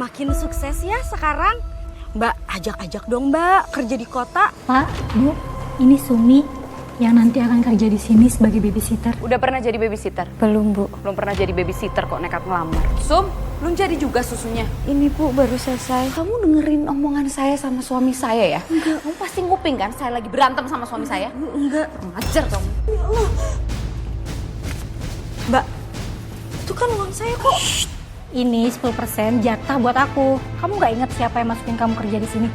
makin sukses ya sekarang. Mbak, ajak-ajak dong Mbak kerja di kota. Pak, Bu, ini Sumi yang nanti akan kerja di sini sebagai babysitter. Udah pernah jadi babysitter? Belum, Bu. Belum pernah jadi babysitter kok nekat ngelamar. Sum, belum jadi juga susunya. Ini Bu baru selesai. Kamu dengerin omongan saya sama suami saya ya? Enggak. Kamu pasti nguping kan saya lagi berantem sama suami saya? Enggak. Ngajar kamu. Ya Allah. Mbak, itu kan uang saya kok. Ini 10% jatah buat aku. Kamu nggak inget siapa yang masukin kamu kerja di sini?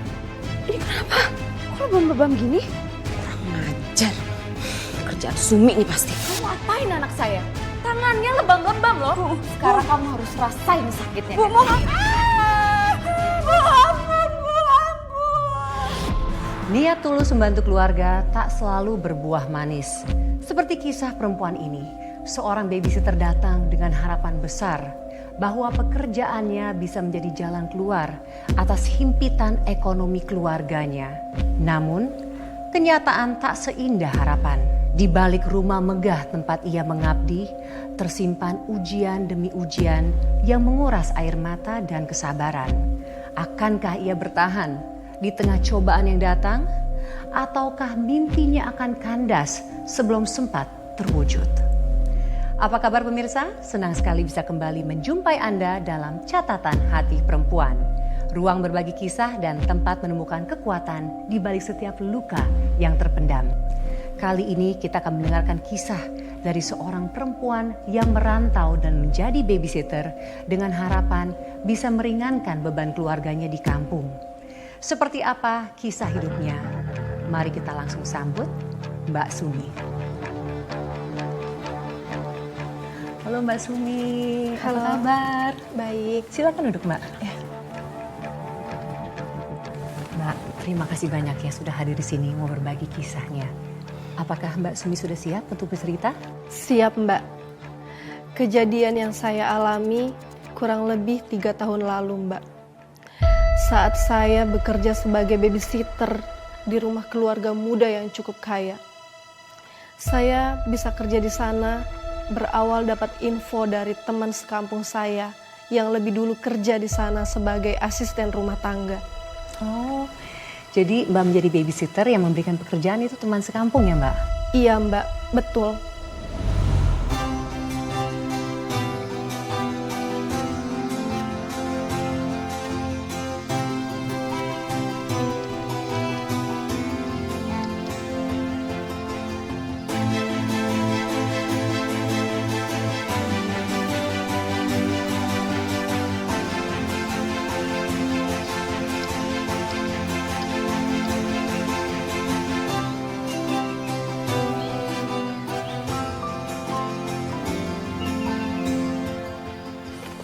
Ini kenapa? Kok lebam-lebam gini? Kurang ngajar. Kerjaan Sumi nih pasti. Kamu apain anak saya? Tangannya lebam-lebam loh. Sekarang kamu harus rasain sakitnya. Bu, mau Niat tulus membantu keluarga tak selalu berbuah manis. Seperti kisah perempuan ini, seorang babysitter datang dengan harapan besar bahwa pekerjaannya bisa menjadi jalan keluar atas himpitan ekonomi keluarganya. Namun, kenyataan tak seindah harapan. Di balik rumah megah tempat ia mengabdi, tersimpan ujian demi ujian yang menguras air mata dan kesabaran. Akankah ia bertahan di tengah cobaan yang datang? Ataukah mimpinya akan kandas sebelum sempat terwujud? Apa kabar pemirsa? Senang sekali bisa kembali menjumpai Anda dalam Catatan Hati Perempuan. Ruang berbagi kisah dan tempat menemukan kekuatan di balik setiap luka yang terpendam. Kali ini kita akan mendengarkan kisah dari seorang perempuan yang merantau dan menjadi babysitter dengan harapan bisa meringankan beban keluarganya di kampung. Seperti apa kisah hidupnya? Mari kita langsung sambut Mbak Sumi. Halo Mbak Sumi, Halo. apa kabar? Baik. Silakan duduk Mbak. Mbak, terima kasih banyak ya sudah hadir di sini mau berbagi kisahnya. Apakah Mbak Sumi sudah siap untuk bercerita? Siap Mbak. Kejadian yang saya alami kurang lebih 3 tahun lalu Mbak. Saat saya bekerja sebagai babysitter di rumah keluarga muda yang cukup kaya. Saya bisa kerja di sana berawal dapat info dari teman sekampung saya yang lebih dulu kerja di sana sebagai asisten rumah tangga. Oh, jadi Mbak menjadi babysitter yang memberikan pekerjaan itu teman sekampung ya Mbak? Iya Mbak, betul.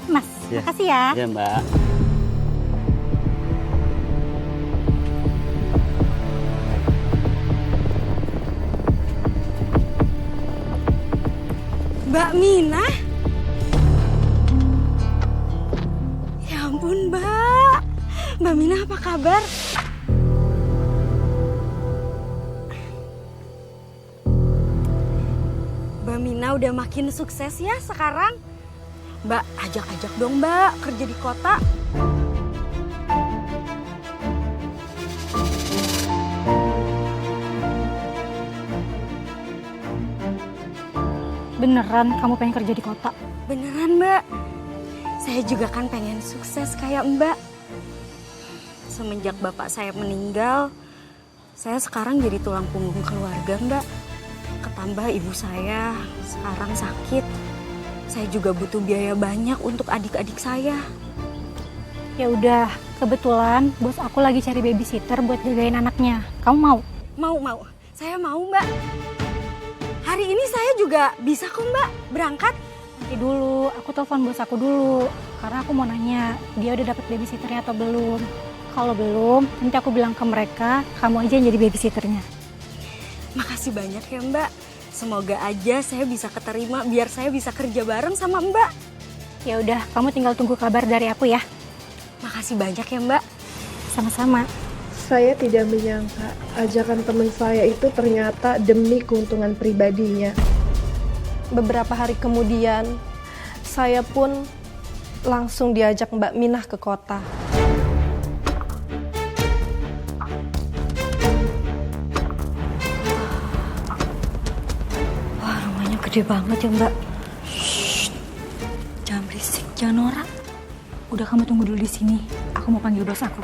Mas, Ya. makasih ya. Ya Mbak. Mbak Mina? Ya ampun Mbak. Mbak Mina apa kabar? Mbak Mina udah makin sukses ya sekarang. Mbak, ajak-ajak dong Mbak kerja di kota. Beneran kamu pengen kerja di kota? Beneran Mbak. Saya juga kan pengen sukses kayak Mbak. Semenjak bapak saya meninggal, saya sekarang jadi tulang punggung keluarga Mbak. Ketambah ibu saya sekarang sakit. Saya juga butuh biaya banyak untuk adik-adik saya. Ya udah, kebetulan bos aku lagi cari babysitter buat jagain anaknya. Kamu mau? Mau. Saya mau Mbak. Hari ini saya juga bisa kok Mbak berangkat. Nanti dulu, aku telepon bos aku dulu. Karena aku mau nanya, dia udah dapet babysitternya atau belum. Kalau belum, nanti aku bilang ke mereka, kamu aja yang jadi babysitternya. Makasih banyak ya Mbak. Semoga aja saya bisa keterima biar saya bisa kerja bareng sama Mbak. Ya udah, kamu tinggal tunggu kabar dari aku ya. Makasih banyak ya Mbak. Sama-sama. Saya tidak menyangka ajakan teman saya itu ternyata demi keuntungan pribadinya. Beberapa hari kemudian, saya pun langsung diajak Mbak Minah ke kota. Wah, rumahnya gede banget ya, Mbak. Shh, jangan berisik, jangan norak. Udah, kamu tunggu dulu di sini. Aku mau panggil bos aku.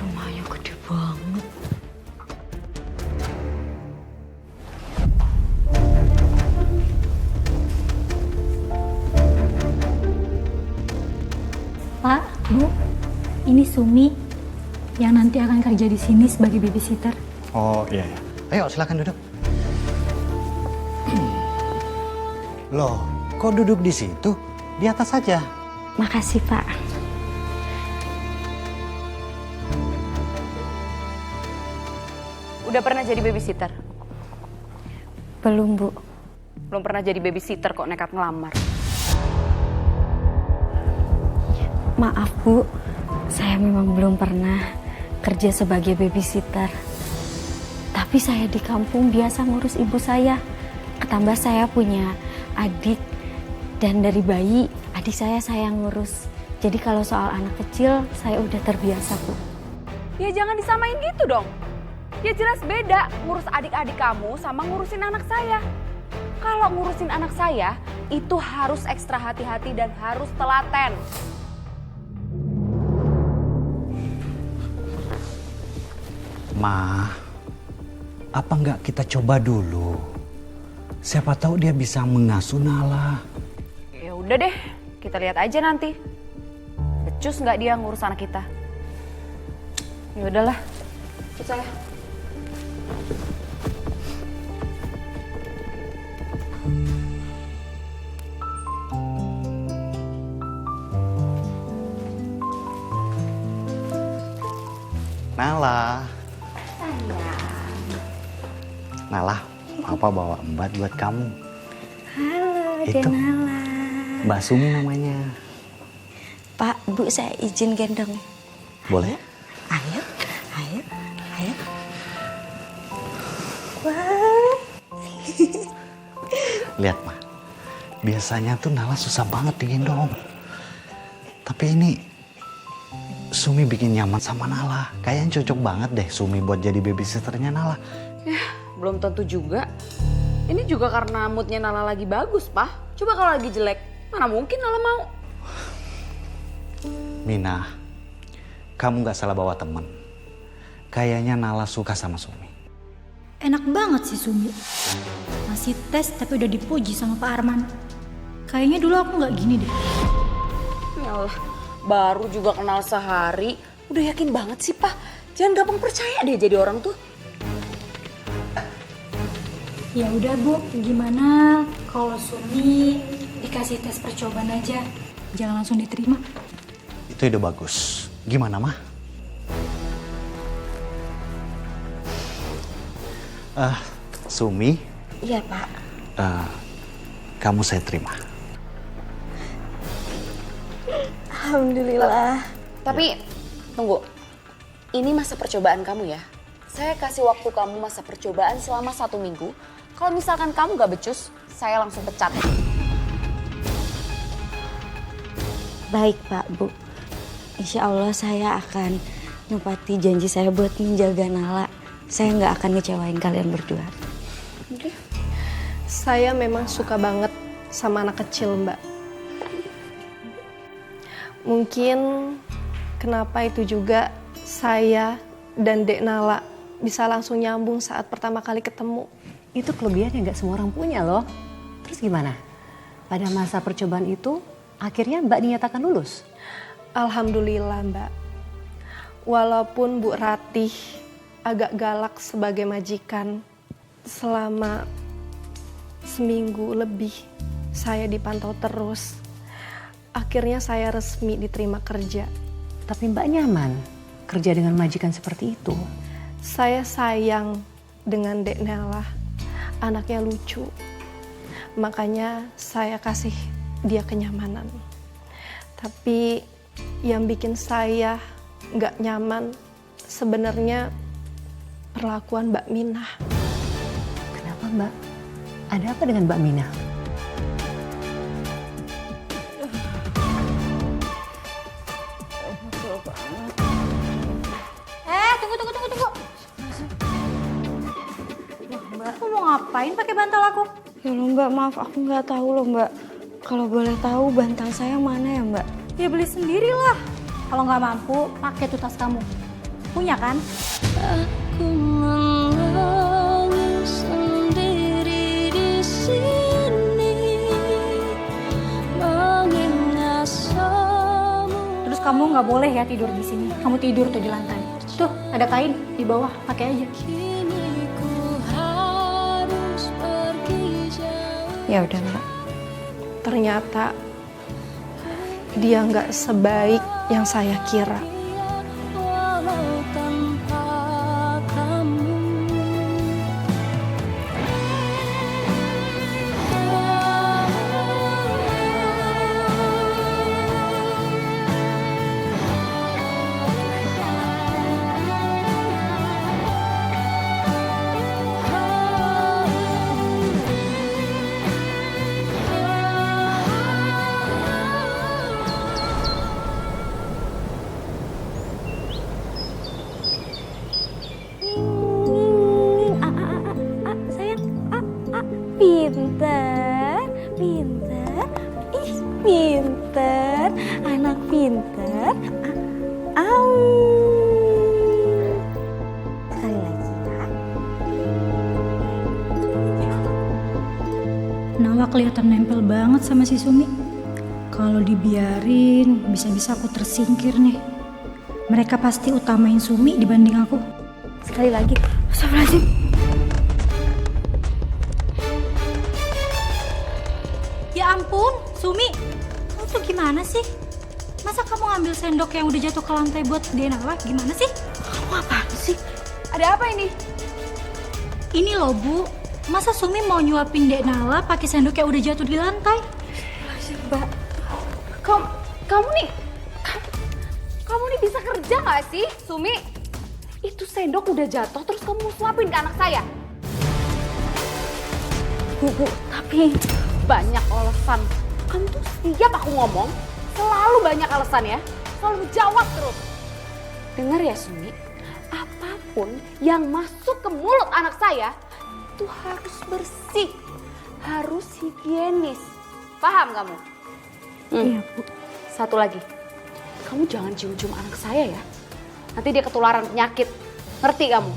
Rumahnya gede banget. Pak, Bu, ini Sumi yang nanti akan kerja di sini sebagai babysitter. Oh iya, iya. Ayo silakan duduk. Loh, kok duduk di situ? Di atas saja. Makasih, Pak. Udah pernah jadi babysitter? Belum, Bu. Belum pernah jadi babysitter kok nekat ngelamar. Maaf, Bu. Saya memang belum pernah kerja sebagai babysitter. Tapi saya di kampung biasa ngurus ibu saya. Ketambah saya punya adik. Dan dari bayi, adik saya ngurus. Jadi kalau soal anak kecil, saya udah terbiasa, Bu. Ya jangan disamain gitu dong. Ya jelas beda ngurus adik-adik kamu sama ngurusin anak saya. Kalau ngurusin anak saya, itu harus ekstra hati-hati dan harus telaten. Ma, apa nggak kita coba dulu? Siapa tahu dia bisa mengasuh Nala. Ya udah deh, kita lihat aja nanti. Becus nggak dia ngurus anak kita? Ya udahlah, ikut saya. Nala. Nala, Papa bawa embat buat kamu. Halo, Itu. Denala. Mbak Sumi namanya. Pak, Bu, saya izin gendong. Boleh? Ayo, ayo, ayo. Wah. Lihat, Ma. Biasanya tuh Nala susah banget digendong. Tapi ini Sumi bikin nyaman sama Nala. Kayaknya cocok banget deh Sumi buat jadi babysitternya Nala. Belum tentu juga. Ini juga karena moodnya Nala lagi bagus, Pak. Coba kalau lagi jelek, mana mungkin Nala mau. Mina, kamu gak salah bawa temen. Kayaknya Nala suka sama Sumi. Enak banget sih Sumi. Masih tes tapi udah dipuji sama Pak Arman. Kayaknya dulu aku nggak gini deh. Ya Allah, baru juga kenal sehari. Udah yakin banget sih, Pak. Jangan gampang percaya deh jadi orang tuh. Ya udah Bu, gimana kalau Sumi dikasih tes percobaan aja, jangan langsung diterima. Itu ide bagus. Gimana, Mah? Sumi, Iya, Pak. kamu saya terima. Alhamdulillah. Tapi, tunggu. Ini masa percobaan kamu ya? Saya kasih waktu kamu masa percobaan selama 1 minggu. Kalau misalkan kamu gak becus, saya langsung pecat. Baik, Pak, Bu. Insya Allah saya akan menepati janji saya buat menjaga Nala. Saya nggak akan ngecewain kalian berdua. Saya memang suka banget sama anak kecil, Mbak. Mungkin kenapa itu juga saya dan Dek Nala bisa langsung nyambung saat pertama kali ketemu. Itu kelebihan yang gak semua orang punya loh. Terus gimana? Pada masa percobaan itu, akhirnya Mbak dinyatakan lulus? Alhamdulillah, Mbak. Walaupun Bu Ratih agak galak sebagai majikan, selama seminggu lebih saya dipantau terus. Akhirnya saya resmi diterima kerja. Tapi Mbak nyaman kerja dengan majikan seperti itu? Saya sayang dengan Dek Nala, anaknya lucu. Makanya saya kasih dia kenyamanan. Tapi yang bikin saya nggak nyaman sebenarnya perlakuan Mbak Minah. Kenapa Mbak? Ada apa dengan Mbak Mina? Tunggu. Mbak, kamu mau ngapain pakai bantal aku? Ya loh Mbak, maaf aku nggak tahu loh Mbak. Kalau boleh tahu bantal saya mana ya Mbak? Ya beli sendirilah. Kalau nggak mampu, pakai tuh tas kamu. Punya kan? Aku menangis sendiri di sini, mengingat semua. Terus kamu nggak boleh ya tidur di sini. Kamu tidur tuh di lantai. Tuh, ada kain di bawah, pakai aja. Kini ku harus pergi jauh. Ya udah Mbak. Ternyata dia nggak sebaik yang saya kira. Walau tanpa kamu. Sayang, pinter, ih pinter, anak pinter, sekali lagi ya. Nala kelihatan nempel banget sama si Sumi. Kalau dibiarin, bisa-bisa aku tersingkir nih. Mereka pasti utamain Sumi dibanding aku. Sekali lagi, astagfirullahaladzim. Ya ampun, Sumi. Kamu tuh gimana sih? Masa kamu ngambil sendok yang udah jatuh ke lantai buat dia Nala? Gimana sih? Kamu apaan sih? Ada apa ini? Ini loh Bu, masa Sumi mau nyuapin Dek Nala pakai sendok yang udah jatuh di lantai? Mbak, Kamu nih bisa kerja gak sih, Sumi? Itu sendok udah jatuh terus kamu suapin ke anak saya. Bu, tapi Banyak alasan. Kamu tuh setiap aku ngomong selalu banyak alasan ya. Selalu jawab terus. Dengar ya Sumi, apapun yang masuk ke mulut anak saya itu harus bersih, harus higienis. Paham kamu? iya Bu. Satu lagi, kamu jangan cium-cium anak saya ya. Nanti dia ketularan penyakit. Ngerti kamu?